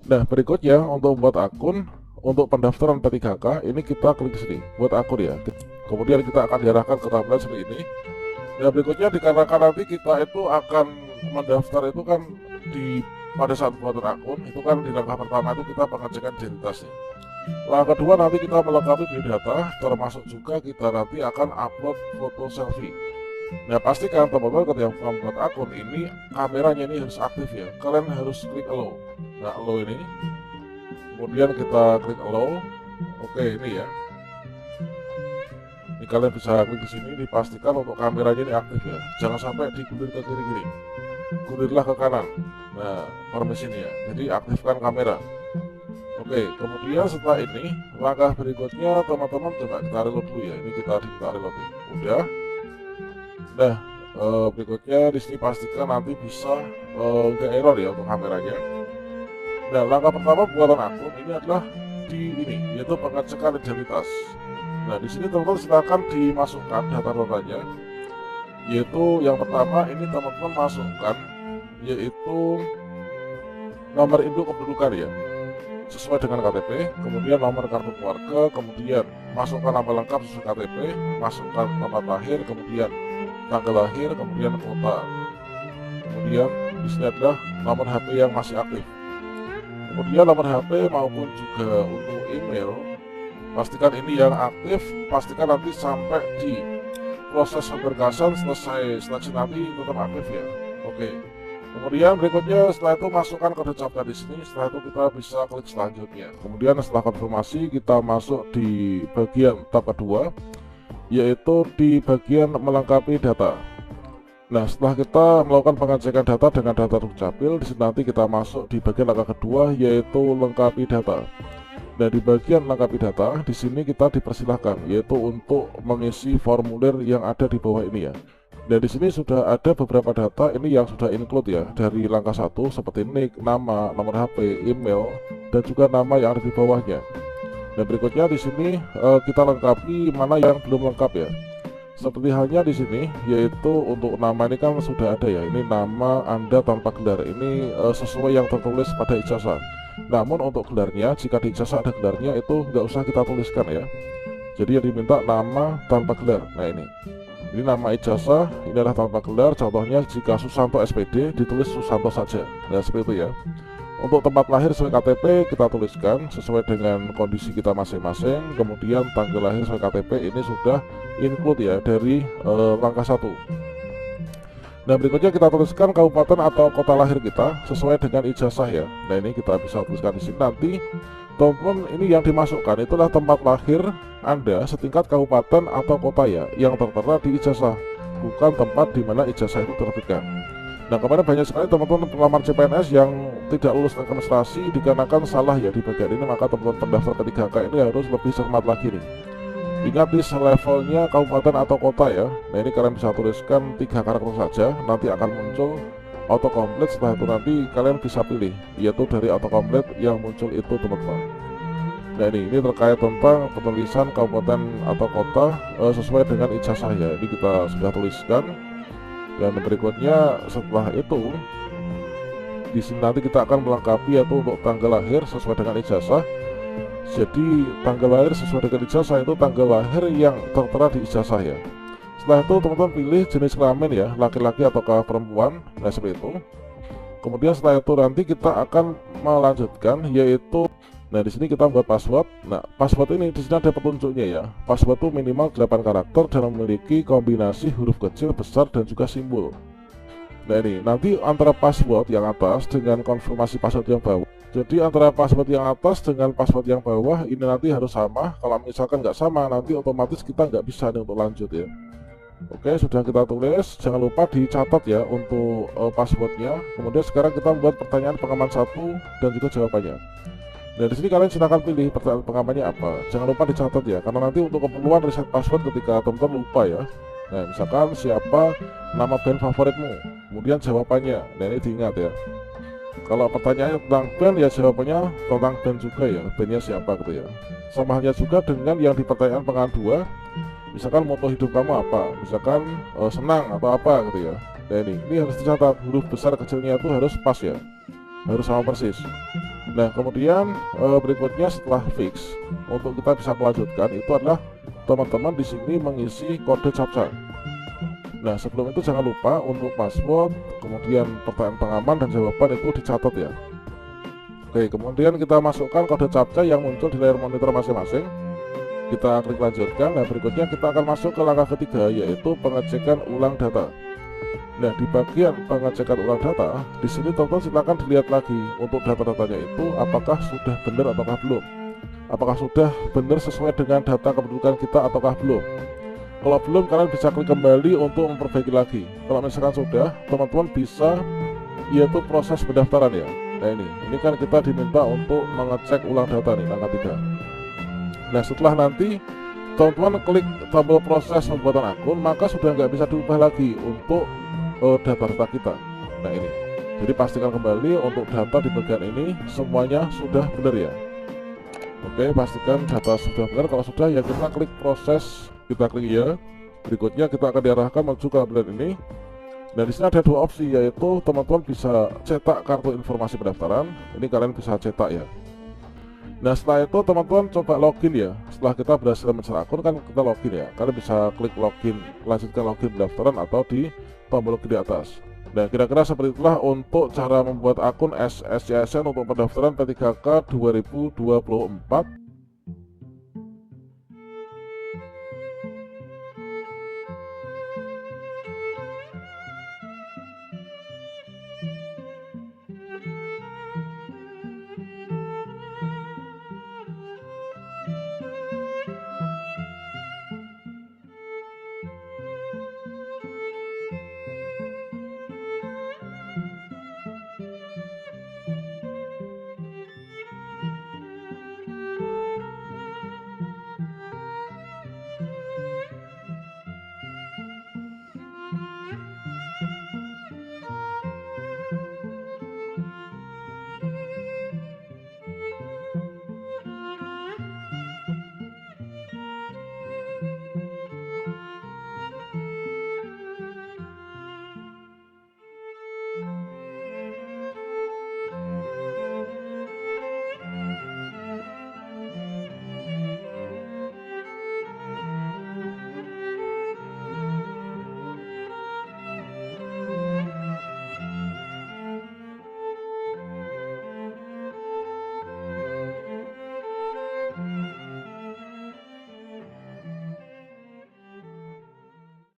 Nah, berikutnya untuk membuat akun untuk pendaftaran P3K ini kita klik sini buat akun ya. Kemudian kita akan diarahkan ke tampilan seperti ini. Nah, berikutnya dikarenakan nanti kita itu akan mendaftar itu kan di pada saat pembuatan akun itu kan di langkah pertama itu kita pengecekan identitas nih. Langkah kedua nanti kita melengkapi biodata, termasuk juga kita nanti akan upload foto selfie. Nah, pastikan teman-teman ketika membuat akun ini kameranya ini harus aktif ya. Kalian harus klik allow. Nah, allow ini. Kemudian kita klik allow. Oke, ini ya. Ini kalian bisa klik di sini, dipastikan untuk kameranya ini aktif ya. Jangan sampai digundir ke kiri-kiri. Gundirlah ke kanan. Nah, permission ya. Jadi aktifkan kamera. Oke, kemudian setelah ini langkah berikutnya teman-teman coba kita reload dulu ya. Ini kita reload. Udah. Nah, berikutnya di sini pastikan nanti bisa nggak error ya untuk kameranya. Nah, langkah pertama buatan akun ini adalah di ini, yaitu pengecekan identitas. Nah, di sini teman-teman silakan dimasukkan data-datanya, yaitu yang pertama ini teman-teman masukkan yaitu nomor induk kependudukan ya, sesuai dengan KTP, kemudian nomor kartu keluarga, kemudian masukkan nama lengkap sesuai KTP, masukkan tempat lahir, kemudian tanggal lahir, kemudian kota, kemudian di sini adalah nomor HP yang masih aktif, kemudian nomor HP maupun juga untuk email, pastikan ini yang aktif, pastikan nanti sampai di proses pemberkasan selesai nanti tetap aktif ya. Oke. Kemudian berikutnya setelah itu masukkan kode captcha di sini. Setelah itu kita bisa klik selanjutnya. Kemudian setelah konfirmasi kita masuk di bagian tab kedua, yaitu di bagian melengkapi data. Nah, setelah kita melakukan pengecekan data dengan data dukcapil, di sini nanti kita masuk di bagian langkah kedua, yaitu lengkapi data. Nah, di bagian lengkapi data di sini kita dipersilahkan yaitu untuk mengisi formulir yang ada di bawah ini ya. Dan di sini sudah ada beberapa data ini yang sudah include ya dari langkah 1 seperti nick, nama, nomor HP, email, dan juga nama yang ada di bawahnya. Dan berikutnya di sini kita lengkapi mana yang belum lengkap ya. Seperti halnya di sini yaitu untuk nama ini kan sudah ada ya. Ini nama Anda tanpa gelar. Ini sesuai yang tertulis pada ijazah. Namun untuk gelarnya, jika di ijazah ada gelarnya itu nggak usah kita tuliskan ya. Jadi yang diminta nama tanpa gelar. Nah ini nama ijazah, ini adalah tanpa gelar. Contohnya jika Susanto SPD ditulis Susanto saja. Nah seperti itu ya. Untuk tempat lahir sesuai KTP kita tuliskan sesuai dengan kondisi kita masing-masing. Kemudian tanggal lahir sesuai KTP ini sudah include ya dari langkah 1. Nah berikutnya kita tuliskan kabupaten atau kota lahir kita sesuai dengan ijazah ya. Nah ini kita bisa tuliskan di sini nanti. Teman-teman ini yang dimasukkan itulah tempat lahir Anda setingkat kabupaten atau kota ya yang tertera di ijazah, bukan tempat di mana ijazah itu terbitkan. Nah kemarin banyak sekali teman-teman pelamar CPNS yang tidak lulus administrasi dikarenakan salah ya di bagian ini, maka teman-teman pendaftar P3K ini harus lebih cermat lagi nih. Ingat di levelnya kabupaten atau kota ya. Nah ini kalian bisa tuliskan 3 karakter saja, nanti akan muncul autocomplete. Setelah itu nanti kalian bisa pilih yaitu dari autocomplete yang muncul itu teman-teman. Nah ini terkait tentang penulisan kabupaten atau kota sesuai dengan ijazah ya. Ini kita sudah tuliskan. Dan berikutnya setelah itu di sini nanti kita akan melengkapi yaitu untuk tanggal lahir sesuai dengan ijazah. Jadi tanggal lahir sesuai dengan ijazah itu tanggal lahir yang tertera di ijazah ya. Setelah itu teman-teman pilih jenis kelamin ya, laki-laki ataukah perempuan. Nah seperti itu. Kemudian setelah itu nanti kita akan melanjutkan yaitu, nah di sini kita buat password. Nah password ini di sini ada petunjuknya ya. Password itu minimal 8 karakter dan memiliki kombinasi huruf kecil, besar, dan juga simbol. Nah ini nanti antara password yang atas dengan konfirmasi password yang bawah. Jadi antara password yang atas dengan password yang bawah ini nanti harus sama. Kalau misalkan nggak sama nanti otomatis kita nggak bisa nih untuk lanjut ya. Oke, sudah kita tulis. Jangan lupa dicatat ya untuk passwordnya. Kemudian sekarang kita membuat pertanyaan pengaman 1 dan juga jawabannya. Nah di sini kalian silakan pilih pertanyaan pengamannya apa. Jangan lupa dicatat ya, karena nanti untuk keperluan reset password ketika teman-teman lupa ya. Nah misalkan siapa nama band favoritmu, kemudian jawabannya. Nah ini diingat ya. Kalau pertanyaannya tentang band ya jawabannya tentang band juga ya, bandnya siapa gitu ya. Sama halnya juga dengan yang di pertanyaan pengaman 2. Misalkan moto hidup kamu apa, misalkan senang atau apa gitu ya. Nah ini harus dicatat, huruf besar kecilnya itu harus pas ya, harus sama persis. Nah kemudian berikutnya setelah fix, untuk kita bisa melanjutkan itu adalah teman-teman di sini mengisi kode CAPTCHA. Nah sebelum itu jangan lupa untuk password, kemudian pertanyaan pengaman dan jawaban itu dicatat ya. Oke, kemudian kita masukkan kode CAPTCHA yang muncul di layar monitor masing-masing. Kita klik lanjutkan. Nah berikutnya kita akan masuk ke langkah ketiga, yaitu pengecekan ulang data. Nah di bagian pengecekan ulang data, di sini teman-teman silakan dilihat lagi untuk data-datanya itu apakah sudah benar ataukah belum. Apakah sudah benar sesuai dengan data kependudukan kita ataukah belum. Kalau belum, kalian bisa klik kembali untuk memperbaiki lagi. Kalau misalkan sudah, teman-teman bisa yaitu proses pendaftaran ya. Nah ini kan kita diminta untuk mengecek ulang data nih, langkah 3. Nah setelah nanti teman-teman klik tombol proses pembuatan akun, maka sudah nggak bisa diubah lagi untuk data-data kita. Nah ini, jadi pastikan kembali untuk data di bagian ini semuanya sudah benar ya. Oke, pastikan data sudah benar. Kalau sudah ya kita klik proses, kita klik ya. Berikutnya kita akan diarahkan menuju ke tablet ini. Nah di sini ada dua opsi, yaitu teman-teman bisa cetak kartu informasi pendaftaran. Ini kalian bisa cetak ya. Nah setelah itu teman-teman coba login ya. Setelah kita berhasil mencari akun kan kita login ya. Kalian bisa klik login, lanjutkan login pendaftaran atau di tombol login di atas. Nah kira-kira seperti itulah untuk cara membuat akun SSCSN untuk pendaftaran P3K 2024.